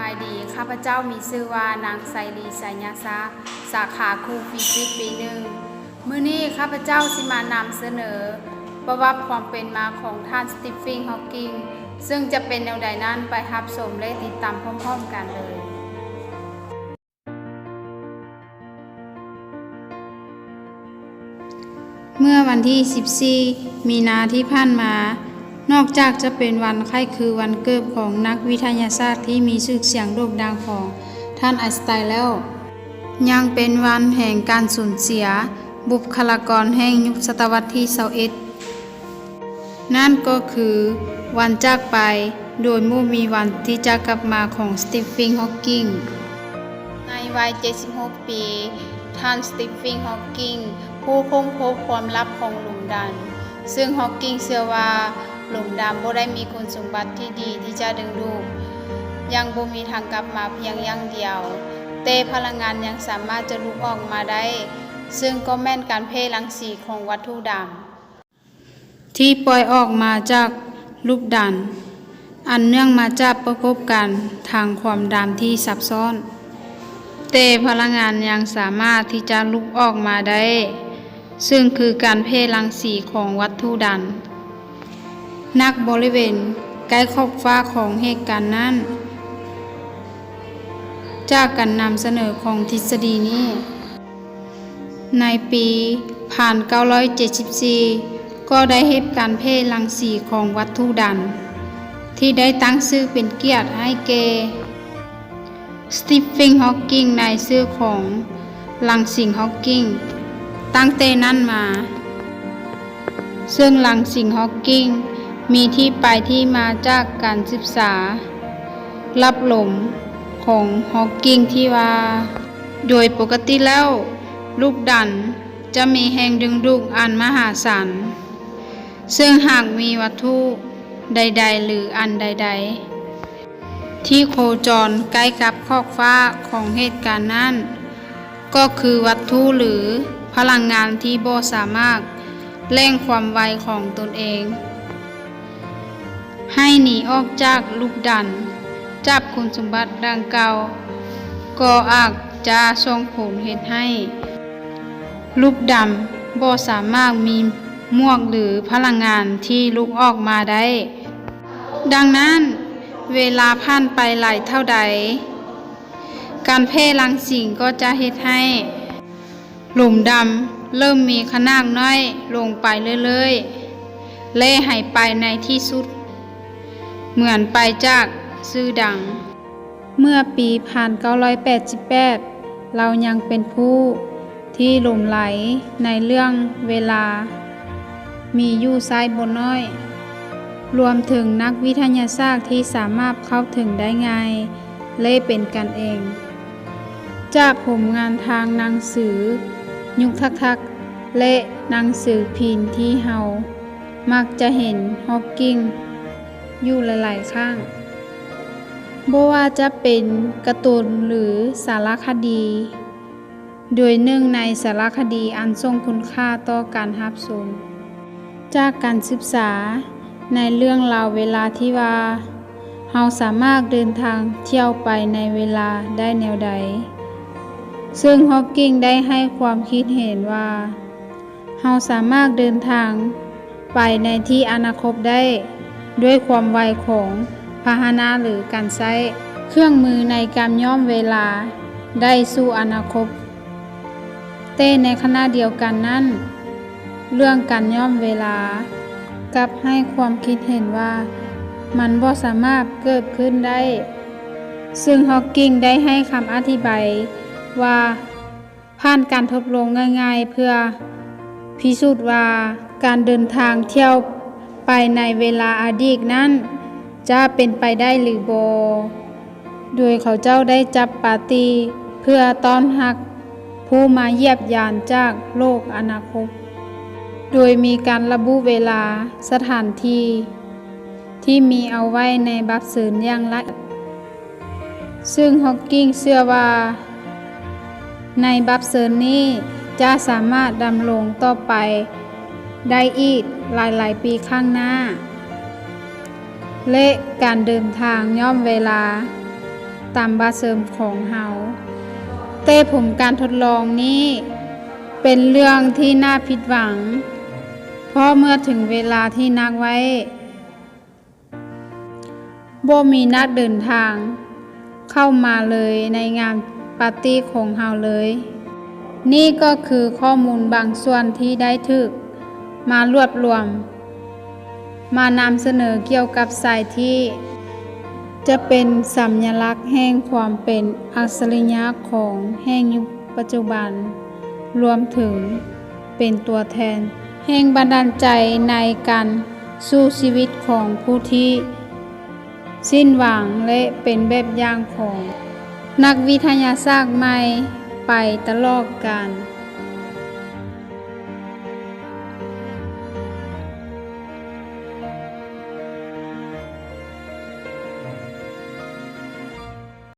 ายดีข้าพเจ้ามีชื่อว่านางไซรีไสยาซาสาขาครูฟิสิกส์ปีหนึ่งมื้อนี้ข้าพเจ้าสิมานำเสนอประวัติความเป็นมาของท่านสตีเฟน ฮอว์กิงซึ่งจะเป็นแนวใดนั้นไปรับชมและติดตามพร้อมๆกันเลยเมื่อวันที่ 14 มีนาที่ผ่านมานอกจากจะเป็นวันคล้ายคือวันเกิดของนักวิทยาศาสตร์ที่มีชื่อเสียงโด่งดังของท่านไอน์สไตน์แล้วยังเป็นวันแห่งการสูญเสียบุคลากรแห่งยุคศตวรรษที่21นั่นก็คือวันจากไปโดยไม่มีวันที่จะกลับมาของสตีเฟน ฮอว์กิงในวัย 76 ปีท่านสตีเฟน ฮอว์กิงผู้ค้นพบความลับของหลุมดำซึ่งฮอว์กิงเชื่อว่าหลุมดำบ่ได้มีคุณสมบัติที่ดีที่จะดึงดูดยังบ่มีทางกลับมาเพียงอย่างเดียวแต่พลังงานยังสามารถจะลุกออกมาได้ซึ่งก็แม่นการเพ่รังสีของวัตถุดำที่ปล่อยออกมาจากลูกดันอันเนื่องมาจากประกบกันทางความดำที่ซับซ้อนแต่พลังงานยังสามารถที่จะลุกออกมาได้ซึ่งคือการเพ่รังสีของวัตถุดำนักบริเวณใกล้ขอบฟ้าของเหตุการณ์นั้นจากการนำเสนอของทฤษฎีนี้ในปี1974ก็ได้เฮ็ดการเพ่รังสีของวัตถุดำที่ได้ตั้งชื่อเป็นเกียรติให้แก่สตีเฟน ฮอว์กิงในชื่อของรังสีฮอว์กิงตั้งแต่นั้นมาซึ่งรังสีฮอว์กิงมีที่ไปที่มาจากการศึกษารับลมของฮอว์กิงที่ว่าโดยปกติแล้วลูกดันจะมีแรงดึงดูดอันมหาศาลซึ่งหากมีวัตถุใดๆหรืออันใดๆที่โคจรใกล้กับขอบฟ้าของเหตุการณ์นั้นก็คือวัตถุหรือพลังงานที่บ่สามารถเร่งความไวของตนเองให้หนีออกจากลูกดันจับคุณสมบัติดังกล่าวก็อาจจะส่งผลเฮ็ดให้ลูกดำบ่สามารถมีหมวกหรือพลังงานที่ลุกออกมาได้ดังนั้นเวลาผ่านไปหลายเท่าใดการเพ่รังสีก็จะเฮ็ดให้หลุมดำเริ่มมีขนาดน้อยลงไปเรื่อยๆและหายไปในที่สุดเหมือนไปจากชื่อดังเมื่อปี1988เรายังเป็นผู้ที่หลงไหลในเรื่องเวลามีอยู่ไซบนน้อยรวมถึงนักวิทยาศาสตร์ที่สามารถเข้าถึงได้ง่ายและเป็นกันเองจากผลงานทางหนังสือยุคทักๆและหนังสือพิมพ์ที่เฮามักจะเห็นฮอว์กิงอยู่หลายๆครั้งบ่ว่าจะเป็นการ์ตูนหรือสารคดีโดยหนึ่งในสารคดีอันทรงคุณค่าต่อการรับชมจากการศึกษาในเรื่องราวเวลาที่ว่าเราสามารถเดินทางเที่ยวไปในเวลาได้แนวใดซึ่งฮอว์กิงได้ให้ความคิดเห็นว่าเราสามารถเดินทางไปในที่อนาคตได้ด้วยความไวของพาหนะหรือการใช้เครื่องมือในการย้อนเวลาได้สู่อนาคตแต่ในขณะเดียวกันนั้นเรื่องการย้อนเวลากลับให้ความคิดเห็นว่ามันบ่สามารถเกิดขึ้นได้ซึ่งฮอว์กิงได้ให้คำอธิบายว่าผ่านการทดลองง่ายๆเพื่อพิสูจน์ว่าการเดินทางเที่ยวไปในเวลาอดีตนั้นจะเป็นไปได้หรือบ่โดยเขาเจ้าได้จับปาร์ตี้เพื่อต้อนรับผู้มาเยียบยามจากโลกอนาคตโดยมีการระบุเวลาสถานที่ที่มีเอาไว้ในบัตรเชิญอย่างละเอียดซึ่งฮอว์กิงเชื่อว่าในบัตรเชิญนี้จะสามารถดำรงต่อไปได้อีกหลายๆปีข้างหน้าและการเดินทางย้อนเวลา ตามบาเสริมของเฮาแต่ผลการทดลองนี้เป็นเรื่องที่น่าผิดหวังเพราะเมื่อถึงเวลาที่นัดไว้บ่มีนักเดินทางเข้ามาเลยในงานปาร์ตี้ของเฮาเลย นี่ก็คือข้อมูลบางส่วนที่ได้ถูกมารวบรวมมานำเสนอเกี่ยวกับสายที่จะเป็นสัญลักษณ์แห่งความเป็นอัจฉริยะของแห่งยุคปัจจุบันรวมถึงเป็นตัวแทนแห่งบันดาลใจในการสู้ชีวิตของผู้ที่สิ้นหวังและเป็นแบบอย่างของนักวิทยาศาสตร์ใหม่ไปตลอดกาล